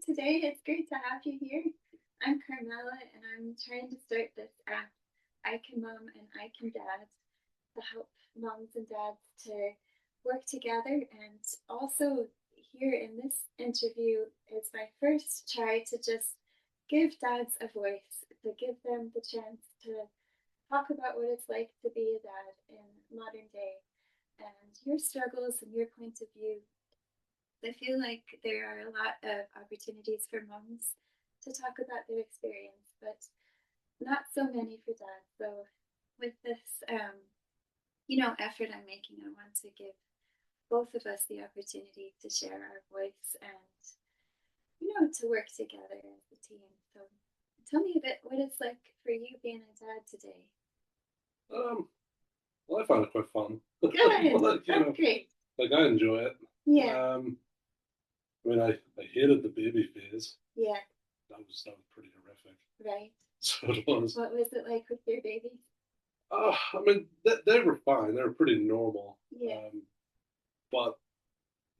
Today it's great to have you here. I'm Carmela and I'm trying to start this app, iCanMum and iCanDad, to help moms and dads to work together. And also, here in this interview, it's my first try to just give dads a voice, to give them the chance to talk about what it's like to be a dad in modern day and your struggles and your point of view. I feel like there are a lot of opportunities for moms to talk about their experience, but not so many for dads. So with this, effort I'm making, I want to give both of us the opportunity to share our voice and, to work together as a team. So tell me a bit what it's like for you being a dad today. Um, well, I find it quite fun. Good. Like, That's great. like I enjoy it. Yeah. I mean, I hated the baby phase. Yeah. That was pretty horrific. Right. So it was. What was it like with your baby? I mean, they were fine. They were pretty normal. Yeah. But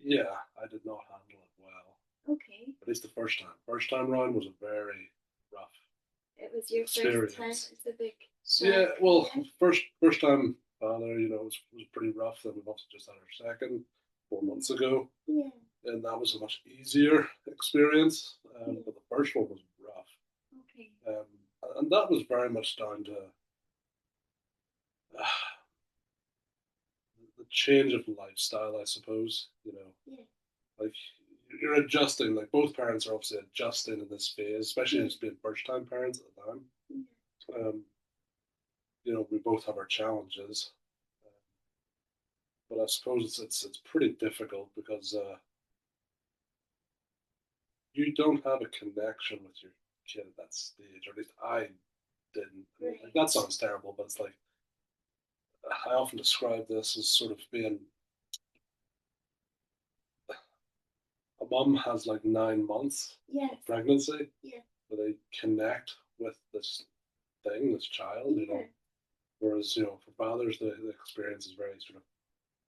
yeah, I did not handle it well. Okay. At least the first time. First time round was a very rough It was your first time. experience. It's a big Yeah, shock. well, Yeah. first time father, was pretty rough. Then we've also just had our second 4 months ago. Yeah. And that was a much easier experience. Yeah. But the first one was rough, Okay. and that was very much down to the change of lifestyle, I suppose. Yeah. Like you're adjusting. Like both parents are obviously adjusting in this phase, especially Yeah. as being first-time parents at the time. Yeah. Um, we both have our challenges, but I suppose it's pretty difficult because you don't have a connection with your kid at that stage, or at least I didn't. I mean, like, Right. that sounds terrible, but it's like I often describe this as sort of being a mom has like 9 months Yes. of pregnancy Yeah. where they connect with this thing, this child, Yeah. Whereas, for fathers, the experience is very sort of,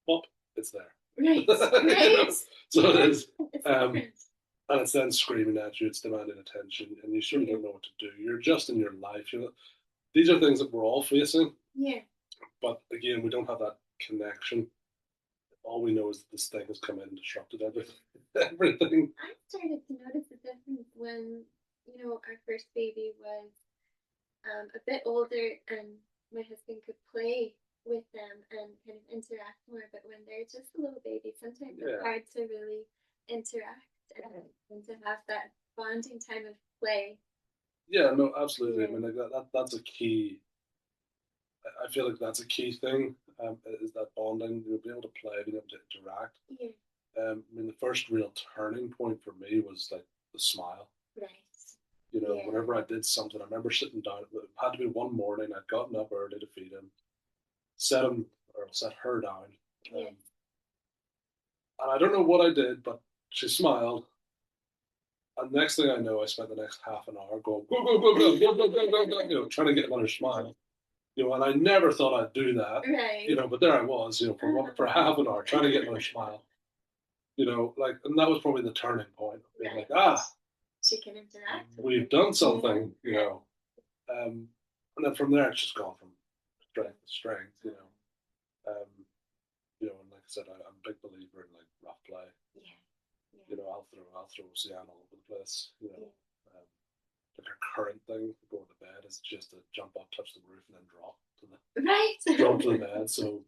pop, it's there. Right. you Right. know? So it Yeah. is. It's Um, different. and it's then screaming at you, it's demanding attention, and you sort of Yeah. don't know what to do. You're just in your life. These are things that we're all facing, Yeah. but again, we don't have that connection. All we know is that this thing has come in and disrupted everything. everything. I started to notice a difference when, our first baby was a bit older and my husband could play with them and kind of interact more. But when they're just a little baby, sometimes it's Yeah. hard to really interact and to have that bonding time of play. Yeah, no, absolutely. I Yeah. mean, like that's a key. I feel like that's a key thing. Is that bonding? You'll be able to play, being able to interact. Yeah. I mean, the first real turning point for me was like the smile. Right. Whenever I Yeah. did something, I remember sitting down. It had to be one morning. I'd gotten up early to feed him, set him or set her down, Yeah. and I don't know what I did, but she smiled. And next thing I know, I spent the next half an hour going go go go go go go go go go, trying to get another smile. And I never thought I'd do that. Right. But there I was, for half an hour trying to get another smile. Like, and that was probably the turning point. Being Right. like, She can interact with we've you. done something, and then from there it's just gone from strength to strength, and like I said, I'm a big believer in like rough play. Yeah. Yeah. I'll throw Oceana all over the place. Yeah. Like our current thing going to bed is just to jump up, touch the roof, and then drop to the Right. drop to the bed. So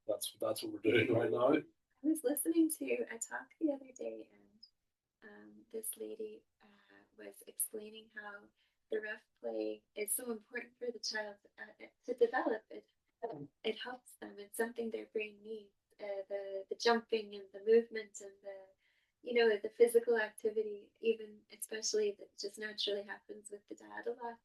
that's what we're doing right now. I was listening to a talk the other day, and this lady was explaining how the rough play is so important for the child to develop. It helps them. It's something their brain needs. The jumping and the movement and the physical activity, even especially that just naturally happens with the dad a lot.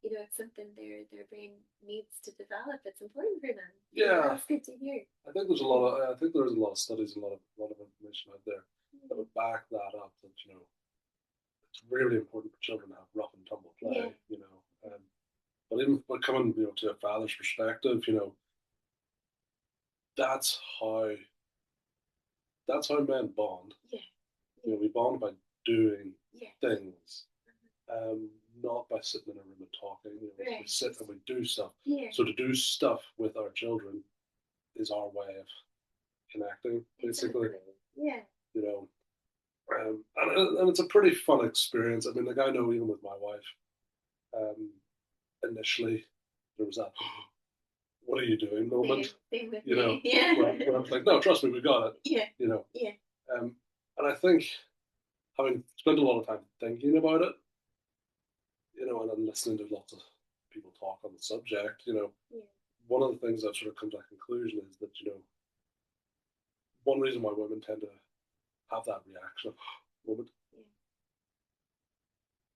It's something their brain needs to develop. It's important for them. Yeah, That's good to hear. I think there's a lot of studies, a lot of information out there that would back that up. That it's really important for children to have rough and tumble play. Yeah. But even coming to a father's perspective, that's how that's how men bond. Yeah. We bond by doing Yeah. things, not by sitting in a room and talking. You know, we Right. sit and we do stuff. Yeah. So to do stuff with our children is our way of connecting, basically. Exactly. Yeah. You know, and it's a pretty fun experience. I mean, like I know even with my wife, initially there was that, "What are you doing?" moment. Same with You know, me. Yeah. where I was like, "No, trust me, we got it." Yeah. You know, Yeah. and I think having spent a lot of time thinking about it, you know, and then listening to lots of people talk on the subject, you know, Yeah. one of the things that sort of come to a conclusion is that, you know, one reason why women tend to have that reaction of moment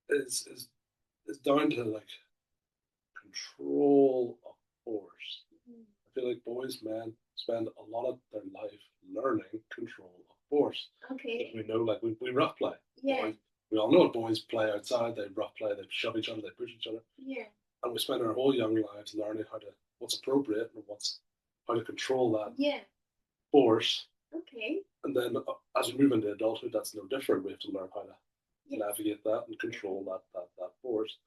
is is down to like control of force. Mm. I feel like boys, men spend a lot of their life learning control of force. Okay. We know, like we rough play. Yeah. Boys, we all know what boys play outside. They rough play. They shove each other. They push each other. Yeah. And we spend our whole young lives learning what's appropriate and how to control that Yeah. force. Okay. And then as we move into adulthood, that's no different. We have to learn how to Yes. navigate that and control that force.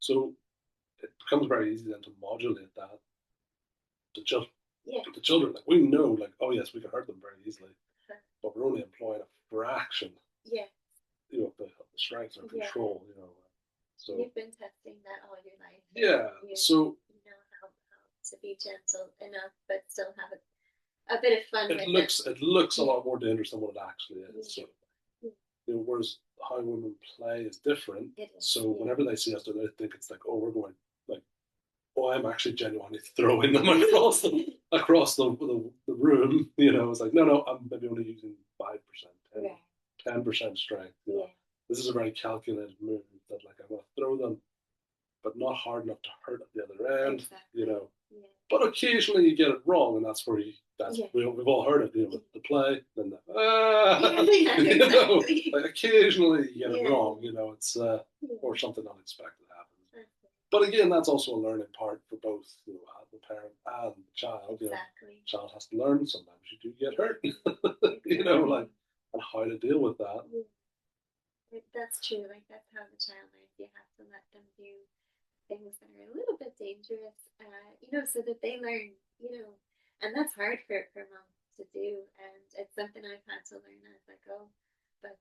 So it becomes very easy then to modulate that to children. Yeah. To the children, like we know, like oh yes, we can hurt them very easily, Sure. but we're only employing a fraction, Yeah. you know, of the strength or Yeah. control, you know. So You've been testing that all your life. yeah, so You know how to be gentle enough, but still have a bit of fun with it looks a lot more dangerous than what it actually is. So Yeah. you know, whereas how women play is different. It is. So Yeah. whenever they see us, they think it's like, oh, we're going like, oh, I'm actually genuinely throwing them across the room. You know, it's like, no, I'm maybe only using 5%, 10% strength. You know, Yeah. this is a very calculated move that like I'm going to throw them, but not hard enough to hurt at the other end. Exactly. You know, Yeah. but occasionally you get it wrong, and that's where we've all heard it. You know, with the play, then you know, like occasionally you get it wrong. You know, it's or something unexpected happens. But again, that's also a learning part for both, you know, the parent and the child. You know, the child has to learn. Sometimes you do get hurt. You know, like and how to deal with that. That's true. Like that's how the child learns. You have to let them do things that are a little bit dangerous, you know, so that they learn, you know, and that's hard for moms to do, and it's something I've had to learn as I go. But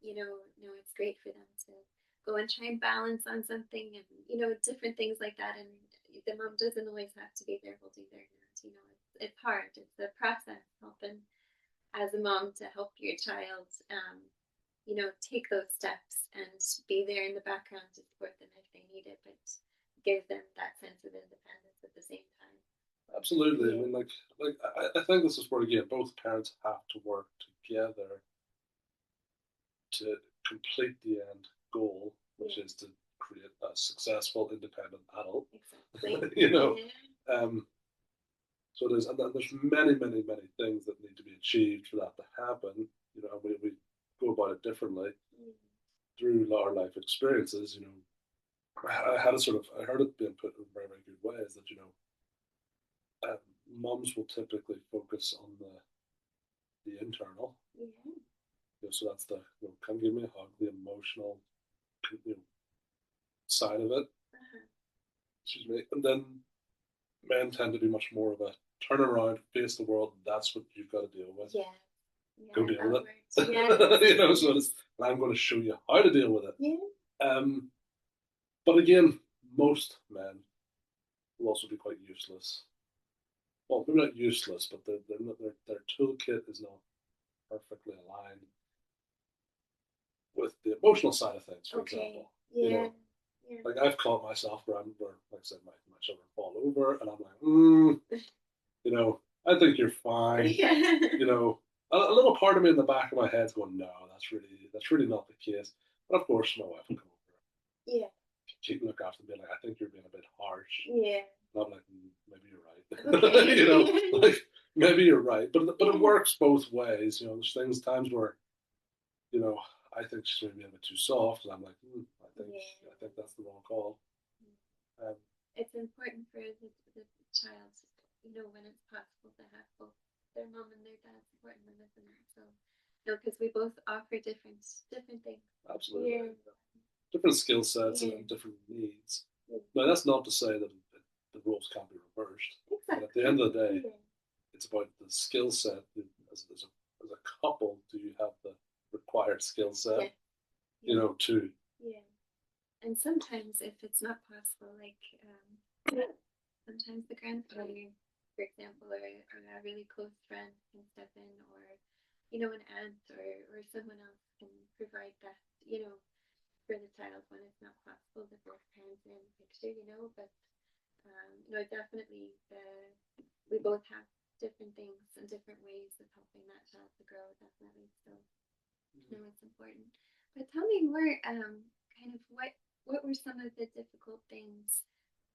you know, no, it's great for them to go and try and balance on something, and you know, different things like that. And the mom doesn't always have to be there holding their hand. You know, it's hard. It's a process helping as a mom to help your child. You know, take those steps and be there in the background to support them if they need it, but give them that sense of independence at the same time. Absolutely. I mean, I think this is where again both parents have to work together to complete the end goal, which is to create a successful, independent adult. Exactly. You know, so there's many things that need to be achieved for that to happen. You know, and we go about it differently through our life experiences. You know, I heard it being put in a very good way is that you know, mums will typically focus on the internal. You know, so that's the you know, come give me a hug, the emotional, you know, side of it. Excuse me, and then men tend to be much more of a turn around, face the world. That's what you've got to deal with. Go deal with it. You know, so I'm going to show you how to deal with it. But again, most men will also be quite useless. Well, they're not useless, but their toolkit is not perfectly aligned with the emotional side of things. For example, you know, like I've caught myself where like I said, my children fall over, and I'm like, you know, I think you're fine. You know, a little part of me in the back of my head's going, no, that's really not the case. But of course, my wife will come over. She can look after me like, I think you're being a bit harsh. And I'm like, maybe you're right. You know, like maybe you're right. But it works both ways. You know, there's times where, you know, I think she's maybe a bit too soft, and I'm like, I think that's the wrong call. It's important for the child, you know, when it's possible to have both their mom and their dad supporting them, isn't it? So No, because we both offer different things. Absolutely. Yeah. Different skill sets Yeah. and different needs. Yeah. Now, that's not to say that the roles can't be reversed. Exactly. But at the end of the day, yeah. it's about the skill set. As a couple, do you have the required skill set? Yeah. You know, to Yeah. And sometimes, if it's not possible, like sometimes the grandfather, for example, or a really close friend can step in, or an aunt or someone else can provide that, for the child when it's not possible that both parents are in the picture, but definitely we both have different things and different ways of helping that child to grow, definitely. So it's important. But tell me more, kind of what were some of the difficult things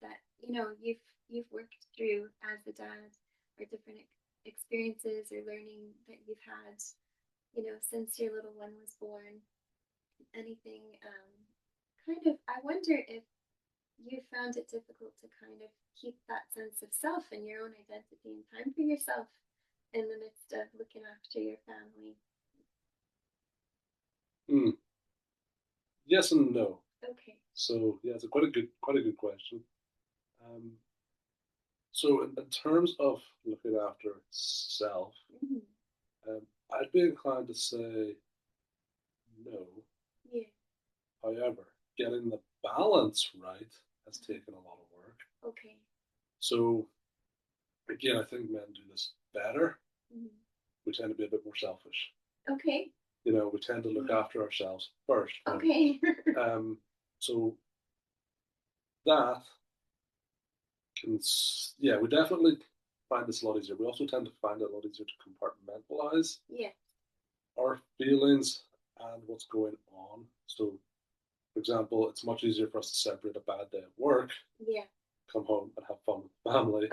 that you've worked through as a dad, or different experiences or learning that you've had, since your little one was born? Anything, kind of, I wonder if you found it difficult to kind of keep that sense of self and your own identity and time for yourself in the midst of looking after your family. Yes and no. Okay. So yeah, it's quite a good question. So in terms of looking after self, I'd be inclined to say no. Yeah. However, getting the balance right has taken a lot of work. Okay. So again, I think men do this better. Mm-hmm. We tend to be a bit more selfish. Okay. We tend to look after ourselves first. Okay. So that can, yeah, we definitely find this a lot easier. We also tend to find it a lot easier to compartmentalize our feelings and what's going on. So, for example, it's much easier for us to separate a bad day at work, come home and have fun with the family,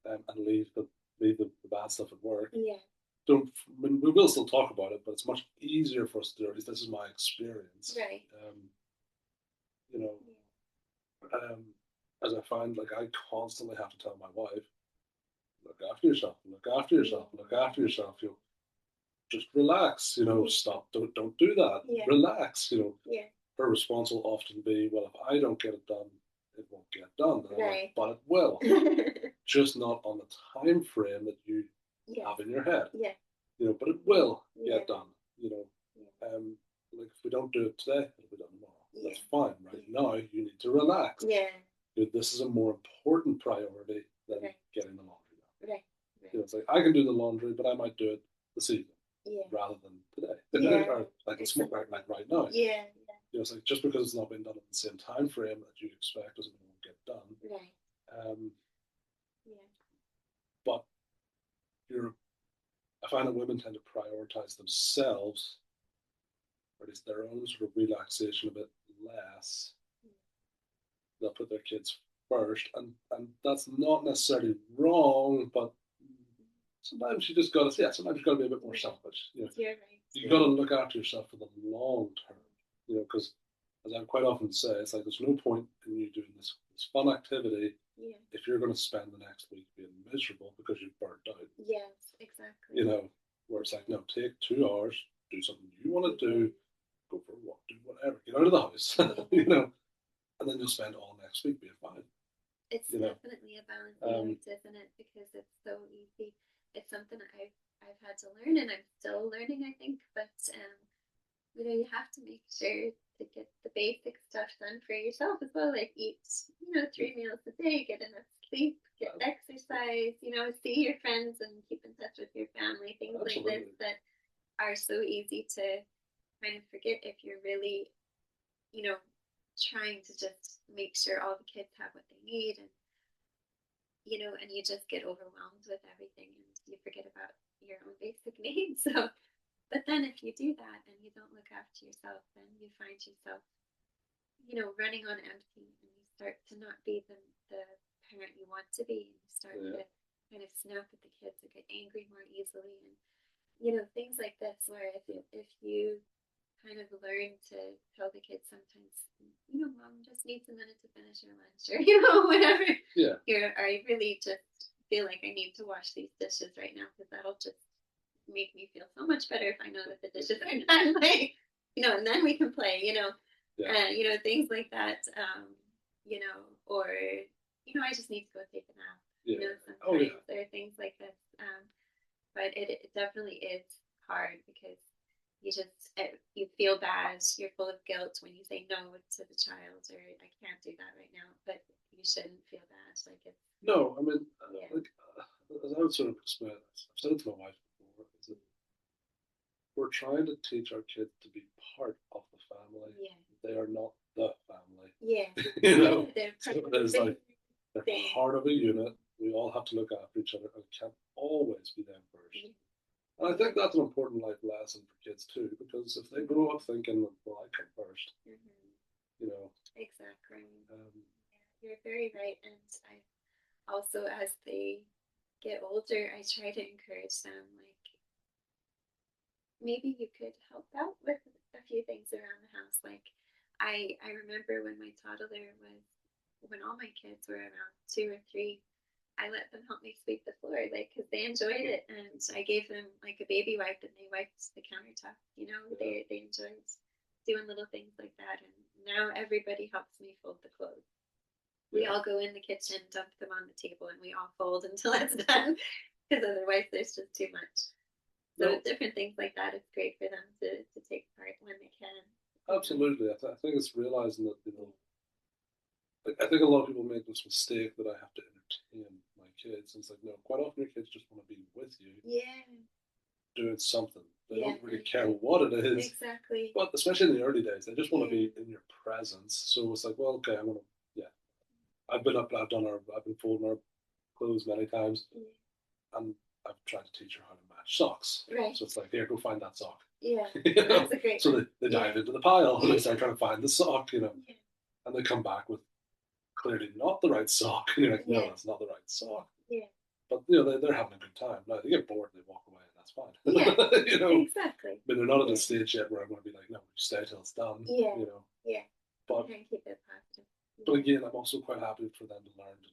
and leave the bad stuff at work. We will still talk about it, but it's much easier for us to do. At least this is my experience. Right. As I find, like, I constantly have to tell my wife, look after yourself, look after yourself, look after yourself. Just relax. Stop. Don't do that. Relax. Her response will often be, well, if I don't get it done, it won't get done. And I'm like, but it will. Just not on the time frame that you have in your head. But it will get done. Like, if we don't do it today, it'll be done tomorrow. That's fine. Right now, you need to relax. This is a more important priority than getting the laundry done. It's like, I can do the laundry, but I might do it this evening rather than today. Or like it's like right now. It's like, just because it's not been done at the same time frame that you expect doesn't mean it won't get done. But I find that women tend to prioritize themselves, or at least their own sort of relaxation, a bit less. They'll put their kids first, and that's not necessarily wrong, but sometimes you just gotta, sometimes you gotta be a bit more selfish. You gotta look after yourself for the long term. Because as I quite often say, it's like there's no point in you doing this fun activity if you're going to spend the next week being miserable because you've burnt out. Yes, exactly. Where it's like, no, take 2 hours, do something you want to do, go for a walk, do whatever, get out of the house, and then you'll spend all next week being fine. It's definitely a balancing act, isn't it? Because it's so easy. It's something I've had to learn, and I'm still learning, I think. But you have to make sure to get the basic stuff done for yourself as well. Like, eat, 3 meals a day, get enough sleep, get exercise. See your friends and keep in touch with your family. Things like this that are so easy to kind of forget if you're really, trying to just make sure all the kids have what they need, and you just get overwhelmed with everything and you forget about your own basic needs. So, but then if you do that and you don't look after yourself, then you find yourself, running on empty, and you start to not be the parent you want to be, and you start to kind of snap at the kids or get angry more easily, and things like this, where if you kind of learn to tell the kids sometimes, mom just needs a minute to finish your lunch, or whatever. I really just feel like I need to wash these dishes right now because that'll just make me feel so much better if I know that the dishes are done. Like, and then we can play. Yeah. And things like that. Or I just need to go take a nap. Yeah. Sometimes there are things like this. But it definitely is hard because you feel bad. You're full of guilt when you say no to the child, or I can't do that right now. But you shouldn't feel bad. Like it's No, I mean, yeah. as I would sort of explain, I've said it to my wife before, is that we're trying to teach our kids to be part of the family. Yeah. They are not the family. Yeah. They're part of a unit. We all have to look after each other, and it can't always be them first. Yeah. And I think that's an important life lesson for kids too, because if they grow up thinking, well, I come 1st, Exactly. You're very right. And I also, as they get older, I try to encourage them, like, maybe you could help out with a few things around the house. Like, I remember when when all my kids were around 2 or 3, I let them help me sweep the floor, like, because they enjoyed it, and I gave them like a baby wipe, and they wiped the countertop. They enjoyed doing little things like that, and now everybody helps me fold the clothes. We all go in the kitchen, dump them on the table, and we all fold until it's done, because otherwise there's just too much. So different things like that, it's great for them to take part when they can. Absolutely, I think it's realizing that I think a lot of people make this mistake that I have to entertain my kids. And it's like, no, quite often your kids just want to be with you. Yeah. Doing something. They don't really care what it is. Exactly. But especially in the early days, they just want to be in your presence. So it's like, well, okay, I'm gonna I've been folding our clothes many times. And I've tried to teach her how to match socks. Right. So it's like, here, go find that sock. Yeah. That's a great So they dive into the pile and they start trying to find the sock, and they come back with clearly not the right sock. And you're like, no, that's not the right sock. Yeah. But they're having a good time. Now they get bored and they walk away, and that's fine. Yeah. Exactly. But they're not at the stage yet where I'm going to be like, no, stay till it's done. Yeah. Yeah. But keep it positive. But again, I'm also quite happy for them to learn to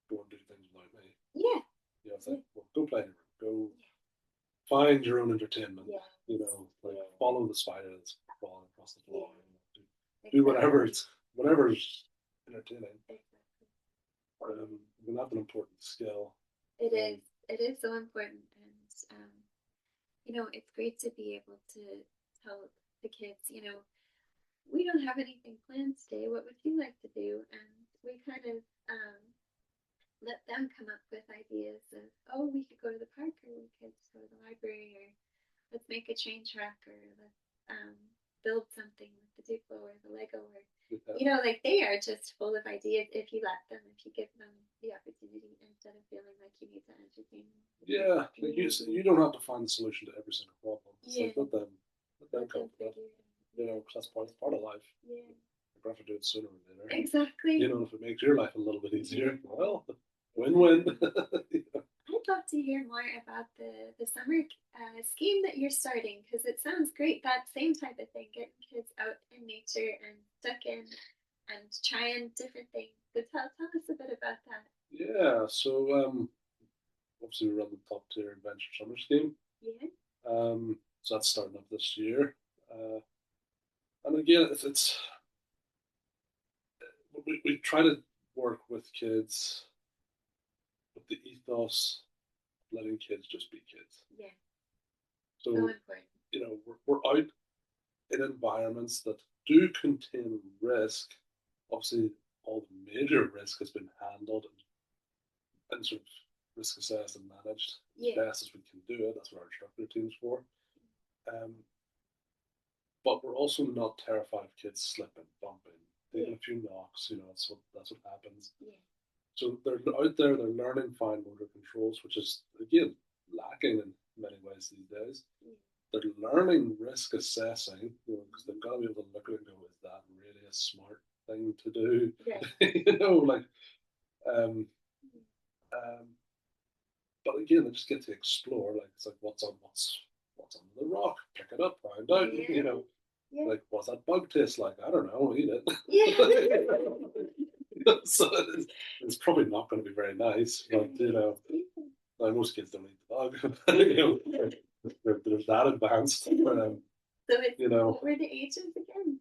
go and do things without me. Yeah. It's like, well, go play in your room. Go find your own entertainment. Follow the spider that's crawling across the floor. Do whatever's entertaining. Exactly. And that's an important skill. It is. It is so important, and it's great to be able to tell the kids, we don't have anything planned today. What would you like to do? And we kind of let them come up with ideas of, oh, we could go to the park, or we could go to the library, or let's make a train track, or let's build something with the Duplo or the Lego, or like they are just full of ideas if you let them, if you give them the opportunity instead of feeling like you need to entertain them. Yeah, like you don't have to find the solution to every single problem. It's like, let them come to that. That's part of life. Yeah. You're going to have to do it sooner or later. Exactly. If it makes your life a little bit easier, well, win-win. I'd love to hear more about the summer scheme that you're starting, because it sounds great. That same type of thing, getting kids out in nature and stuck in and trying different things. So tell us a bit about that. Yeah, so obviously we run the top tier adventure summer scheme. Yeah. So that's starting up this year. And again, we try to work with kids with the ethos of letting kids just be kids. Yeah. So important. We're out in environments that do contain risk. Obviously, all the major risk has been handled and sort of risk assessed and managed as best as we can do it. That's what our instructor team's for. But we're also not terrified of kids slipping, bumping, taking a few knocks. That's what happens. Yeah. So they're out there, they're learning fine motor controls, which is again lacking in many ways these days. Yeah. They're learning risk assessing, because they've got to be able to look at it and go, is that really a smart thing to do? Yeah. But again, they just get to explore. Like, it's like, what's under the rock? Pick it up, find out. Yeah. Like, what's that bug taste like? I don't know. Eat it. Yeah. So it's probably not going to be very nice, but like, most kids don't eat the bug. they're that advanced. So it's, You know, what were the ages again?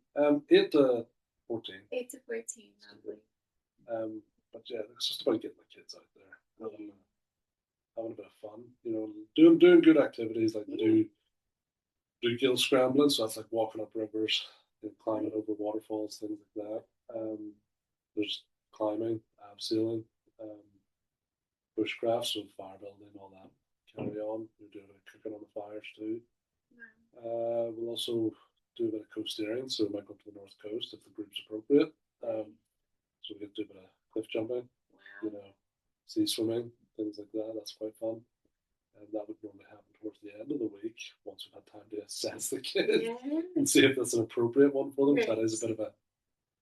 8 to 14. 8 to 14, lovely. But yeah, it's just about getting the kids out there, Yeah. having a bit of fun. You know, doing good activities like they Yeah. do gill scrambling, so that's like walking up rivers, climbing over waterfalls, things like that. There's climbing, abseiling, um, bushcraft, so fire building, all that. Carry on. We're doing a bit of cooking on the fires too. Wow. We'll also do a bit of coasteering, so we might go up to the north coast if the group's appropriate. So we get to do a bit of cliff jumping, you Wow. know, sea swimming, things like that. That's quite fun. And that would normally happen towards the end of the week once we've had time to assess the kids Yeah. and see if that's an appropriate one for them. Right. That is a bit of a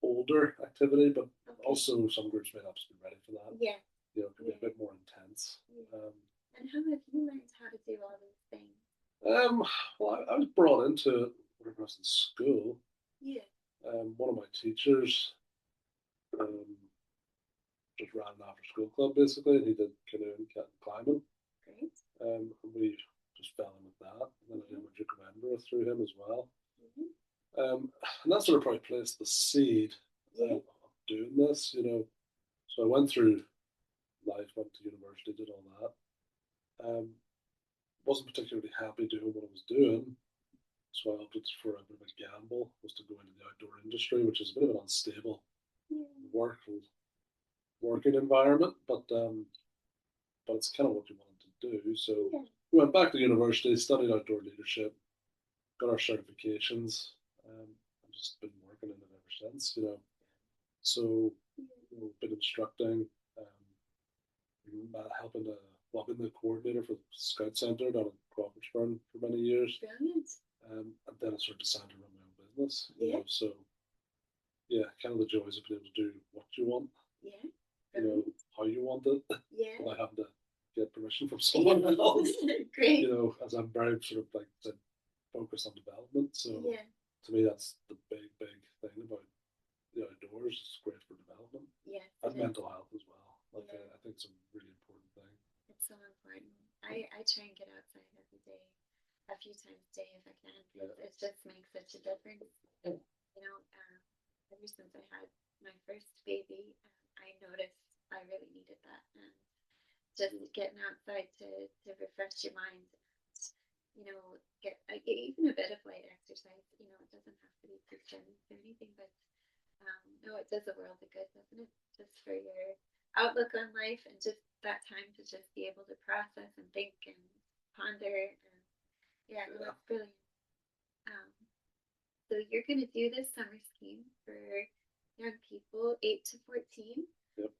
older activity, but Okay. also some groups may not be ready for that. Yeah. You know, it could be a bit more intense. Yeah. And how have you learned how to do all these things? Well, I was brought into it when I was in school. Yeah. One of my teachers um, just ran an after school club basically, and he did canoeing, climbing. Great. And we just fell in with that. And then I did my Duke of Edinburgh through him as well. And that sort of probably placed the seed of doing this, you know. So I went through life, went to university, did all that. Wasn't particularly happy doing what I was doing, so I opted for a bit of a gamble, was to go into the outdoor industry, which is a bit of an unstable working environment, but it's kind of what you wanted to do. So we went back to university, studied outdoor leadership, got our certifications, I've just been working in it ever since, you know. So we've been instructing, helping to, well, I've been the coordinator for the Scout Centre down in Crawfordsburn for many years. Brilliant. And then I sort of decided to run my own business. You know, so yeah, kind of the joys of being able to do what you want. Yeah. You know, how you want it. Yeah. Without having to get permission from someone else. Great. You know, as I'm very sort of like said, focused on development. So to me that's the big thing about the outdoors. It's great for development. Yeah. And mental health as well. Like I think it's a really important thing. It's so important. I try and get outside every day, a few times a day if I can. It just makes such a difference. You know, ever since I had my first baby, I noticed I really needed that. And just getting outside to refresh your mind, and, you know, get even a bit of light exercise. You know, it doesn't have to be too strenuous or anything, but no, it does a world of good, doesn't it? Just for your outlook on life and just that time to just be able to process and think and ponder. And yeah, no, that's brilliant. So you're going to do this summer scheme for young people 8 to 14.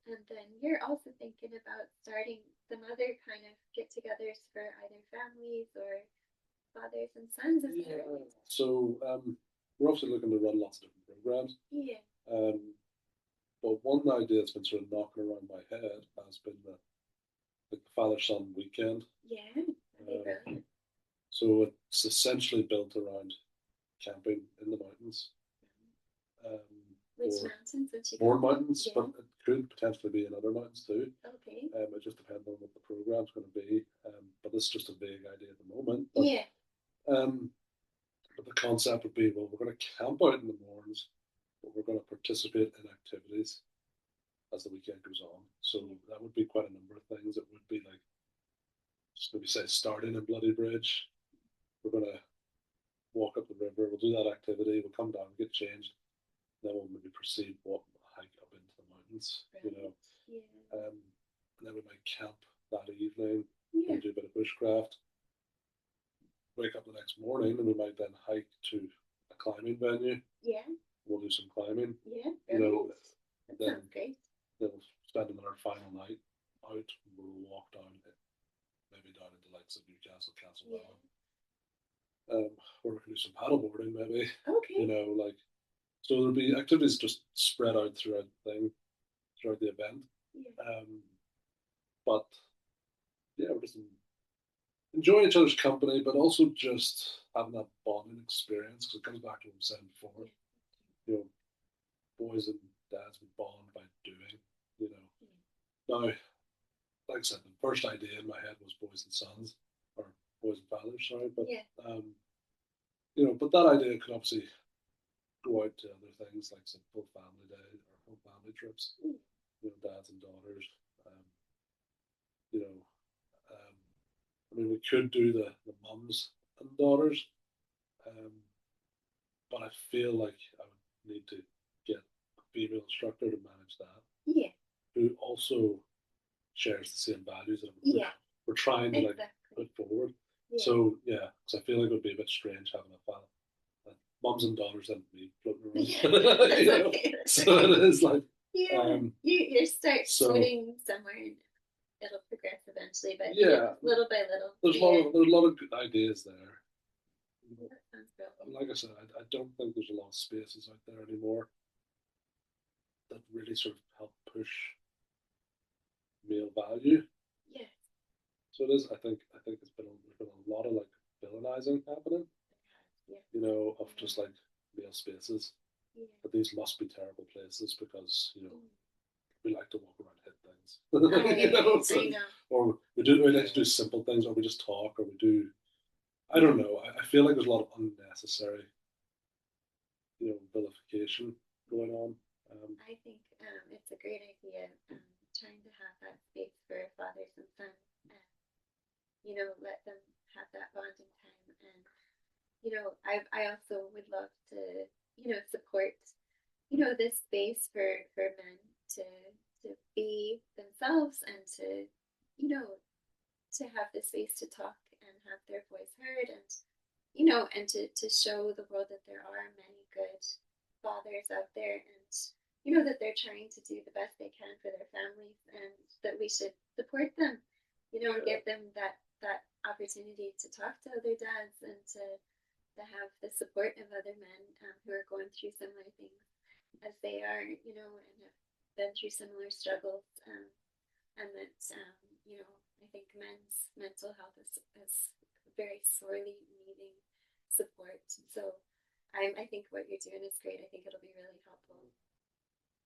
And then you're also thinking about starting some other kind of get-togethers for either families or fathers and sons. So we're also looking to run lots of different programs. But one idea that's been sort of knocking around my head has been the father-son weekend. So it's essentially built around camping in the mountains. Which mountains? More mountains, but it could potentially be in other mountains too. Okay. It just depends on what the program's going to be. But this is just a vague idea at the moment. But the concept would be, well, we're going to camp out in the mornings, but we're going to participate in activities as the weekend goes on. So that would be quite a number of things. It would be like, just maybe say, starting in Bloody Bridge. We're going to walk up the river. We'll do that activity. We'll come down, get changed. Then we'll maybe proceed, hike up into the mountains, you know. And then we might camp that evening and do a bit of bushcraft. Wake up the next morning and we might then hike to a climbing venue. We'll do some climbing. You know, and then we'll spend another final night out. We'll walk down, maybe down into the likes of Newcastle, Castlewellan. Or we can do some paddleboarding, maybe. You know, like, so there'll be activities just spread out throughout the event. But yeah, we're just enjoying each other's company, but also just having that bonding experience, because it comes back to what we said before. You know, boys and dads would bond by doing, you know. Now, like I said, the first idea in my head was boys and sons, or boys and fathers, sorry, but Yeah. but that idea could obviously go out to other things like some full family day or full family trips, dads and daughters. Um, you know, um, I mean, we could do the mums and daughters, um, but I feel like I would need to get a female instructor to manage that, Yeah. who also shares the same values that we're trying to Exactly. put forward. Yeah. So yeah, because I feel like it would be a bit strange having a mums and daughters and me floating around. So it is like you start so, putting somewhere and it'll progress eventually, but little by little. There's a lot of good ideas there. That sounds brilliant. Like I said, I don't think there's a lot of spaces out there anymore that really sort of help push male value. Yeah. So it is. I think there's been a lot of like villainizing happening. Yeah. Of just like male spaces. Yeah. But these must be terrible places because we like to walk around and hit things. I know. Or we like to do simple things, or we just talk, or we do. I don't know. I feel like there's a lot of unnecessary, vilification going on. I think it's a great idea trying to have that space for fathers and sons, and let them have that bonding time. And I also would love to support this space for men to be themselves and to to have the space to talk and have their voice heard, and and to show the world that there are many good fathers out there, and that they're trying to do the best they can for their families, and that we should support them, and give them that opportunity to talk to other dads and to have the support of other men who are going through similar things as they are, and have been through similar struggles, and that I think men's mental health is very sorely needing support. So I think what you're doing is great. I think it'll be really helpful.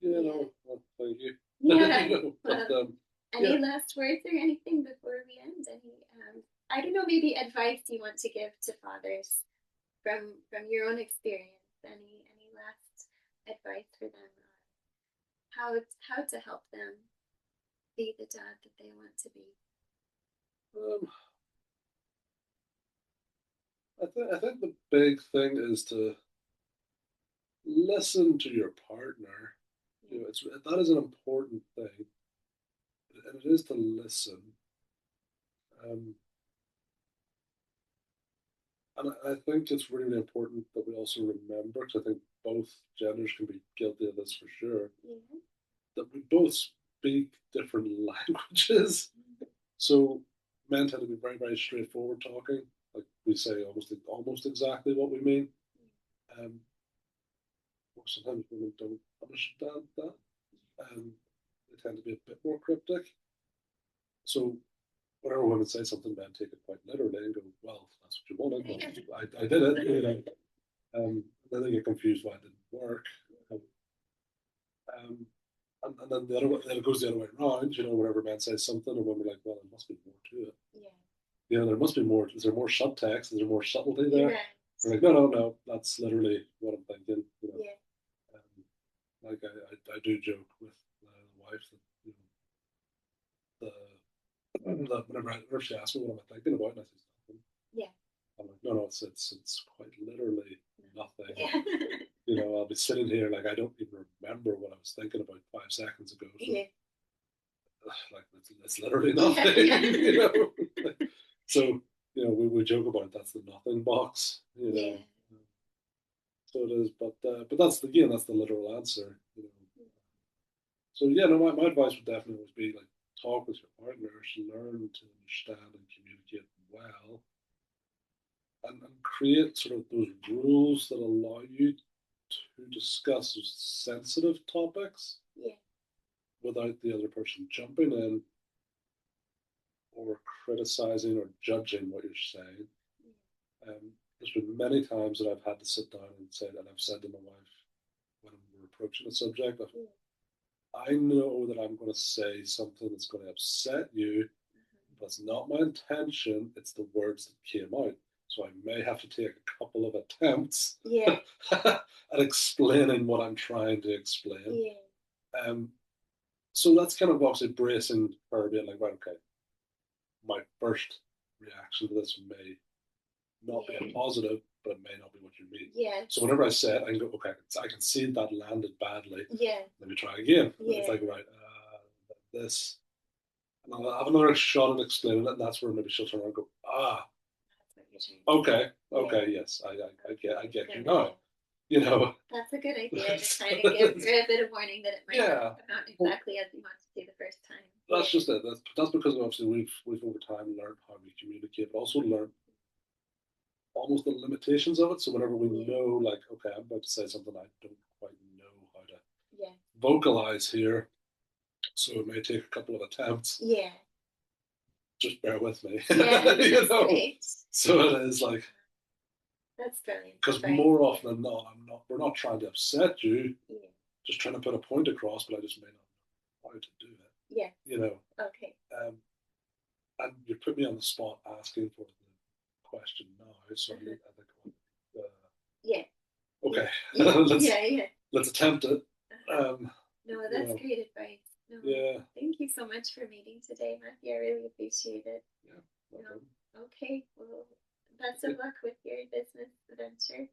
Well, thank you. But, any last words or anything before we end? Any I don't know, maybe advice you want to give to fathers from your own experience? Any last advice for them on how to help them be the dad that they want to be? I think the big thing is to listen to your partner. That is an important thing, and it is to listen. And I think it's really important that we also remember, because I think both genders can be guilty of this for sure, that we both speak different languages. So men tend to be very, very straightforward talking. Like we say almost exactly what we mean. Sometimes women don't understand that. They tend to be a bit more cryptic. So whenever women say something, men take it quite literally and go, "Well, that's what you wanted. I did it." Then they get confused why it didn't work. And then then it goes the other way around. Whenever men say something, and women are like, "Well, there must be more to it." There must be more. Is there more subtext? Is there more subtlety there? Right. We're like, no, that's literally what I'm thinking. Like I do joke with the wife that whenever she asks me what am I thinking about, and I say something, I'm like, no, it's quite literally nothing. I'll be sitting here like I don't even remember what I was thinking about 5 seconds ago. So, like it's literally nothing. So we joke about that's the nothing box. So it is, but that's the literal answer. So no, my advice would definitely always be like talk with your partners, learn to understand and communicate well, and create sort of those rules that allow you to discuss sensitive topics without the other person jumping in or criticizing or judging what you're saying. There's been many times that I've had to sit down and say that I've said to my wife when we're approaching a subject I know that I'm going to say something that's going to upset you, That's not my intention. It's the words that came out. So I may have to take a couple of attempts Yeah. at explaining what I'm trying to explain. Yeah. So that's kind of obviously bracing her, being like, right, okay, my first reaction to this may not be a positive, but it may not be what you mean. Yeah. So whenever I say it, I can go, okay, I can see that landed badly. Yeah. Let me try again. Yeah. It's like, right, this. And I'll have another shot at explaining it, and that's where maybe she'll turn around and go, That's what you're trying to okay, yeah. yes, I get you now. You know, that's a good idea. Just kind of give her a bit of warning that it might not come out exactly as you want to do the first time. That's just it. That's because obviously we've over time learned how we communicate, but also learned almost the limitations of it. So whenever we know, like, okay, I'm about to say something I don't quite know how to vocalize here, so it may take a couple of attempts. Yeah. Just bear with me. Yeah, you know? great. So it is like, that's brilliant. because more often than not, we're not trying to upset you. Yeah. Just trying to put a point across, but I just may not know how to do it. Yeah. You know. Okay. And you put me on the spot asking for the question now, so I think yeah. Okay. Yeah. Let's attempt it. No, that's great advice. No, yeah. Thank you so much for meeting today, Matthew. I really appreciate it. Yeah. Okay. Well, best of luck with your business adventure.